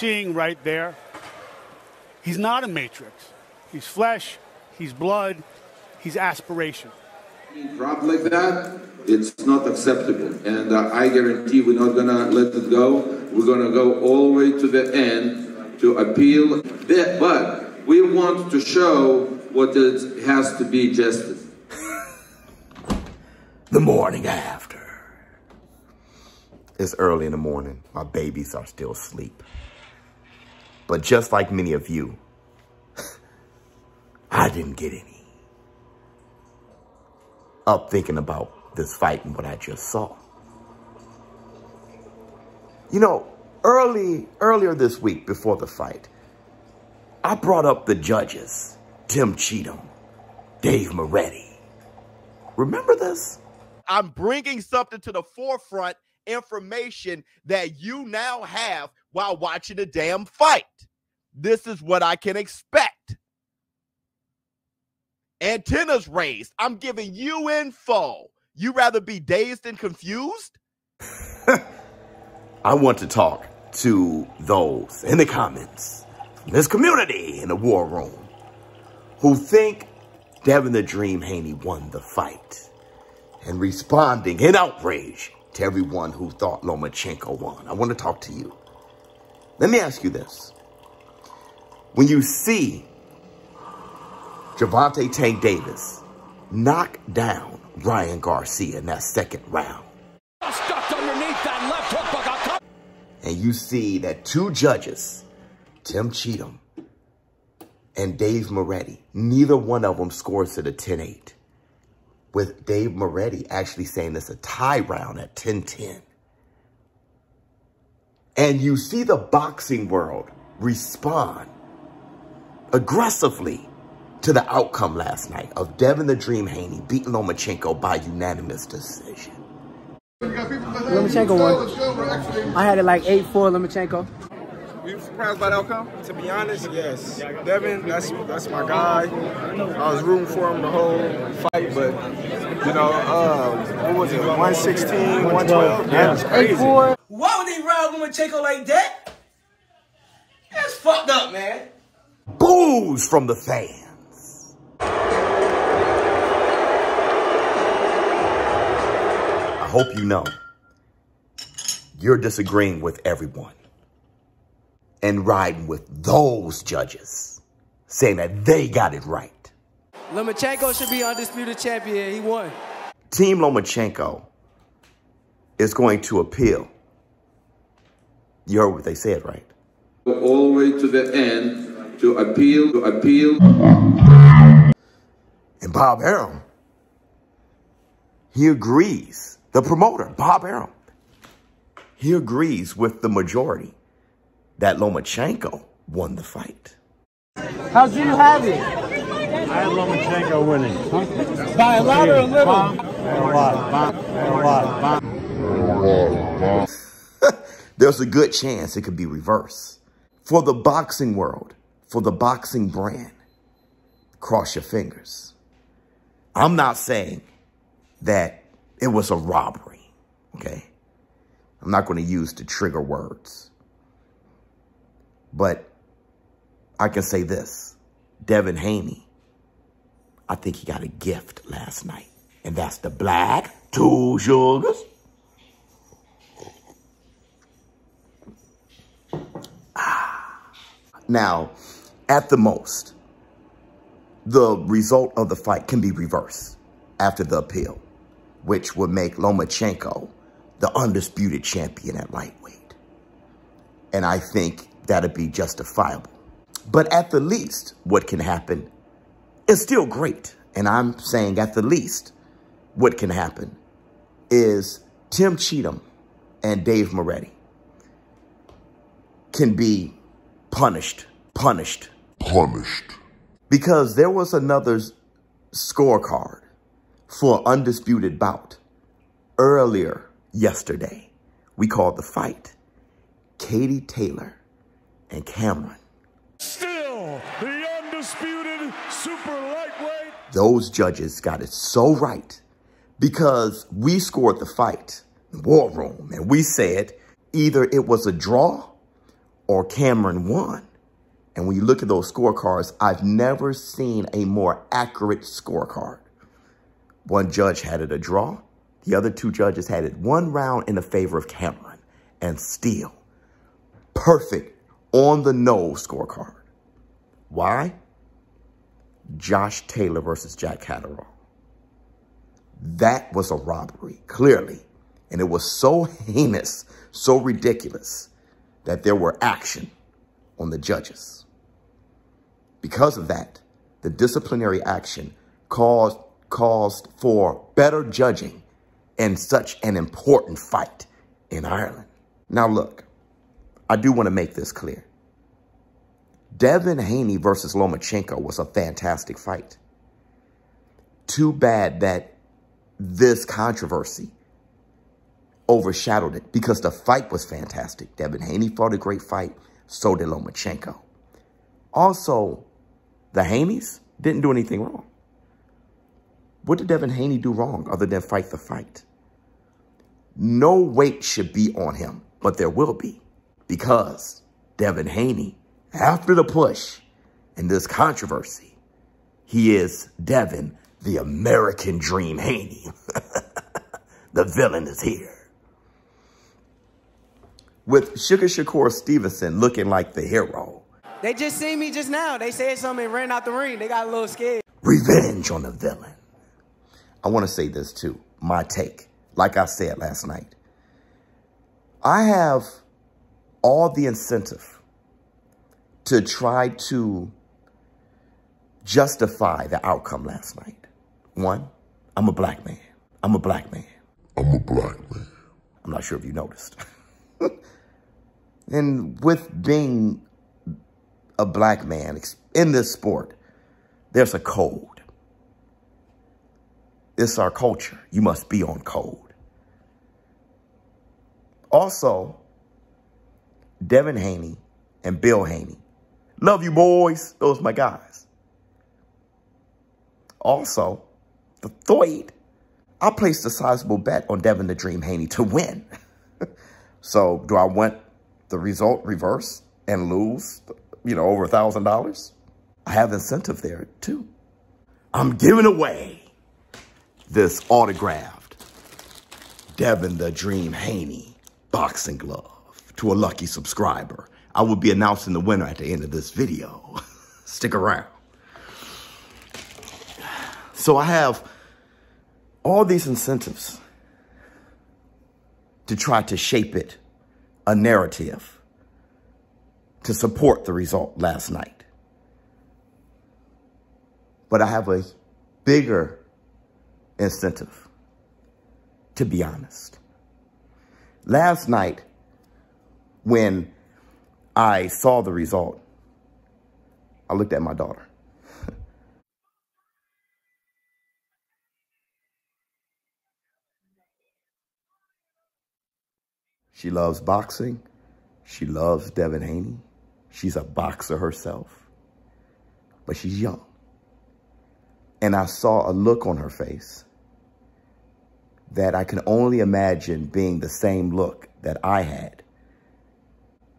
seeing right there, he's not a matrix. He's flesh, he's blood, he's aspiration. Drop like that, it's not acceptable. And I guarantee we're not going to let it go. We're going to go all the way to the end to appeal. But we want to show what it has to be justice. The morning after. It's early in the morning. My babies are still asleep. But just like many of you, I didn't get any up thinking about this fight and what I just saw. You know, earlier this week before the fight, I brought up the judges, Tim Cheatham, Dave Moretti. Remember this? I'm bringing something to the forefront, information that you now have while watching the damn fight. This is what I can expect. Antennas raised. I'm giving you info. You rather be dazed and confused? I want to talk to those in the comments, this community in the war room, who think Devin the Dream Haney won the fight, and responding in outrage to everyone who thought Lomachenko won. I want to talk to you. Let me ask you this. When you see Gervonta Tank Davis knock down Ryan Garcia in that second round, stuck underneath that left hook, and you see that two judges, Tim Cheatham and Dave Moretti, neither one of them scores to the 10-8, with Dave Moretti actually saying it's a tie round at 10-10. And you see the boxing world respond aggressively to the outcome last night of Devin the Dream Haney beating Lomachenko by unanimous decision. Lomachenko won. I had it like 8-4 Lomachenko. Were you surprised by the outcome? To be honest, yes. Devin, that's my guy. I was rooting for him the whole fight, but you know, what was it? 116, 112? That was crazy. 8-4. Why would they ride Lomachenko like that? That's fucked up, man. Boos from the fans. I hope you know you're disagreeing with everyone and riding with those judges, saying that they got it right. Lomachenko should be undisputed champion. He won. Team Lomachenko is going to appeal. You heard what they said, right? All the way to the end to appeal. And Bob Arum, he agrees. The promoter, Bob Arum, he agrees with the majority that Lomachenko won the fight. How do you have it? I have Lomachenko winning. Huh? By a lot or a little? A lot. There's a good chance it could be reversed. For the boxing world, for the boxing brand, cross your fingers. I'm not saying that it was a robbery, okay? I'm not going to use the trigger words. But I can say this. Devin Haney, I think he got a gift last night. And that's the black two sugars. Now, at the most, the result of the fight can be reversed after the appeal, which would make Lomachenko the undisputed champion at lightweight. And I think that'd be justifiable. But at the least, what can happen is still great. And I'm saying at the least, what can happen is Tim Cheatham and Dave Moretti can be punished. Because there was another scorecard for undisputed bout earlier yesterday. We called the fight Katie Taylor and Cameron. Still the undisputed super lightweight. Those judges got it so right because we scored the fight in the war room and we said either it was a draw or Cameron won. And when you look at those scorecards, I've never seen a more accurate scorecard. One judge had it a draw. The other two judges had it 1 round in the favor of Cameron. And still, perfect on the nose scorecard. Why? Josh Taylor versus Jack Catterall. That was a robbery, clearly. And it was so heinous, so ridiculous, that there were action on the judges. Because of that, the disciplinary action caused for better judging in such an important fight in Ireland. Now look, I do want to make this clear. Devin Haney versus Lomachenko was a fantastic fight. Too bad that this controversy overshadowed it because the fight was fantastic. Devin Haney fought a great fight. So did Lomachenko. Also, the Haneys didn't do anything wrong. What did Devin Haney do wrong other than fight the fight? No weight should be on him, but there will be because Devin Haney, after the push and this controversy, he is Devin, the American Dream Haney. The villain is here. With Sugar Shakur Stevenson looking like the hero. They just seen me just now. They said something and ran out the ring. They got a little scared. Revenge on the villain. I want to say this too. My take. Like I said last night. I have all the incentive to try to justify the outcome last night. One, I'm a black man. I'm a black man. I'm a black man. I'm not sure if you noticed. And with being a black man in this sport, there's a code. It's our culture. You must be on code. Also, Devin Haney and Bill Haney. Love you, boys. Those are my guys. Also, the third, I placed a sizable bet on Devin the Dream Haney to win. So do I want the result reverse and lose, over $1,000? I have incentive there too. I'm giving away this autographed Devin the Dream Haney boxing glove to a lucky subscriber. I will be announcing the winner at the end of this video. Stick around. So I have all these incentives to try to shape it a narrative to support the result last night. But I have a bigger incentive, to be honest. Last night, when I saw the result, I looked at my daughter. She loves boxing. She loves Devin Haney. She's a boxer herself, but she's young. And I saw a look on her face that I can only imagine being the same look that I had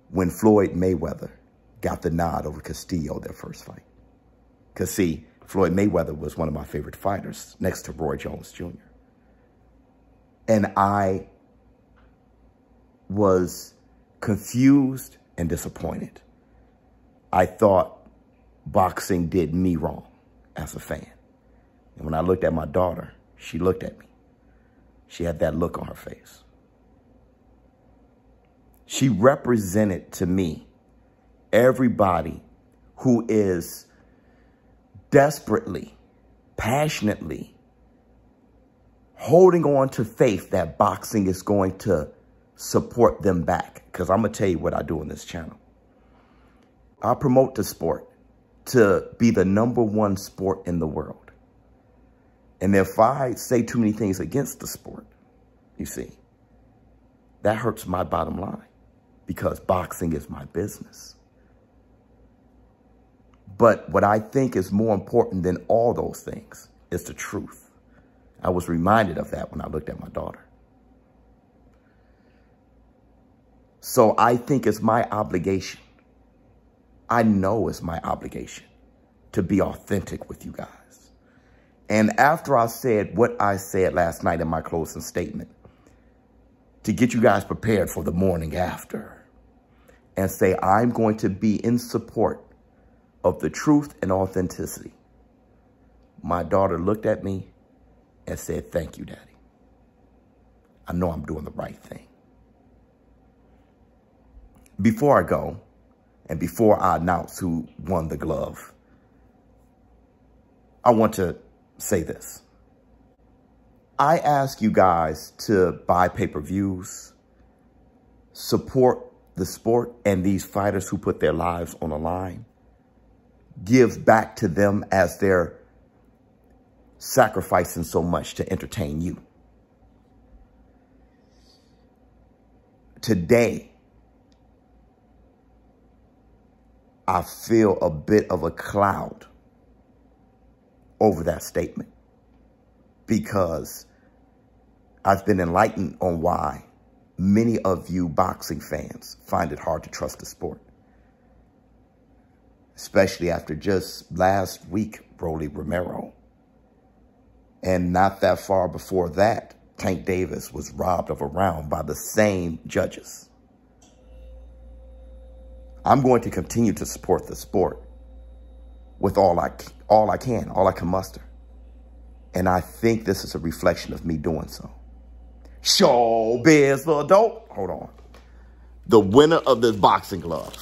when Floyd Mayweather got the nod over Castillo, their first fight. Because see, Floyd Mayweather was one of my favorite fighters next to Roy Jones Jr. And I was confused and disappointed. I thought boxing did me wrong as a fan. And when I looked at my daughter, she looked at me. She had that look on her face. She represented to me everybody who is desperately, passionately holding on to faith that boxing is going to support them back. Because I'm going to tell you what I do on this channel. I promote the sport to be the #1 sport in the world. And if I say too many things against the sport, you see, that hurts my bottom line because boxing is my business. But what I think is more important than all those things is the truth. I was reminded of that when I looked at my daughter. So I think it's my obligation. I know it's my obligation to be authentic with you guys. And after I said what I said last night in my closing statement, to get you guys prepared for the morning after, and say I'm going to be in support of the truth and authenticity, my daughter looked at me and said, "Thank you, Daddy. I know I'm doing the right thing." Before I go, and before I announce who won the glove, I want to say this. I ask you guys to buy pay-per-views, support the sport and these fighters who put their lives on the line, give back to them as they're sacrificing so much to entertain you. Today, I feel a bit of a cloud over that statement because I've been enlightened on why many of you boxing fans find it hard to trust the sport. Especially after just last week, Rolly Romero. And not that far before that, Tank Davis was robbed of a round by the same judges. I'm going to continue to support the sport with all I can muster. And I think this is a reflection of me doing so. ShowBizz the adult. Hold on. The winner of this boxing glove,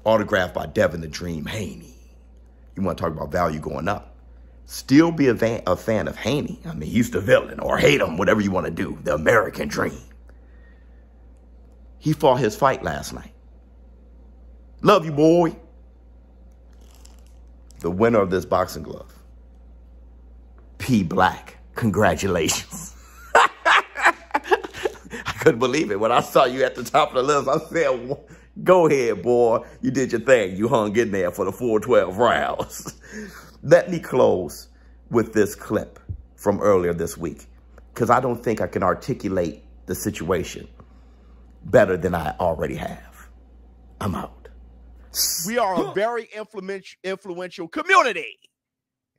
autographed by Devin the Dream Haney. You want to talk about value going up? Still be a fan of Haney. I mean, he's the villain, or hate him, whatever you want to do. The American Dream. He fought his fight last night. Love you, boy. The winner of this boxing glove, P. Black. Congratulations. I couldn't believe it. When I saw you at the top of the list, I said, go ahead, boy. You did your thing. You hung in there for the full 12 rounds. Let me close with this clip from earlier this week, because I don't think I can articulate the situation better than I already have. I'm out. We are a very influential community.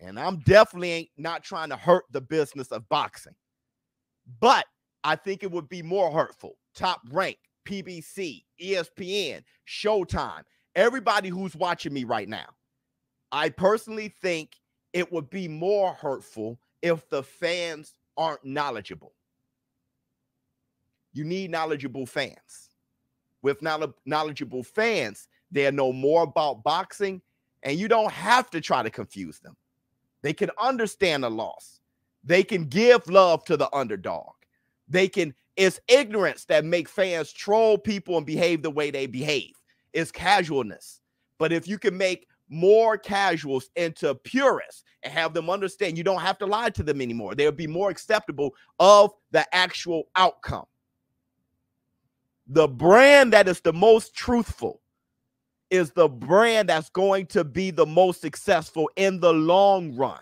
And I'm definitely not trying to hurt the business of boxing. But I think it would be more hurtful. Top Rank, PBC, ESPN, Showtime, everybody who's watching me right now. I personally think it would be more hurtful if the fans aren't knowledgeable. You need knowledgeable fans. With knowledgeable fans, they'll know more about boxing, and you don't have to try to confuse them. They can understand the loss. They can give love to the underdog. It's ignorance that make fans troll people and behave the way they behave. It's casualness. But if you can make more casuals into purists and have them understand you don't have to lie to them anymore, they'll be more acceptable of the actual outcome. The brand that is the most truthful is the brand that's going to be the most successful in the long run.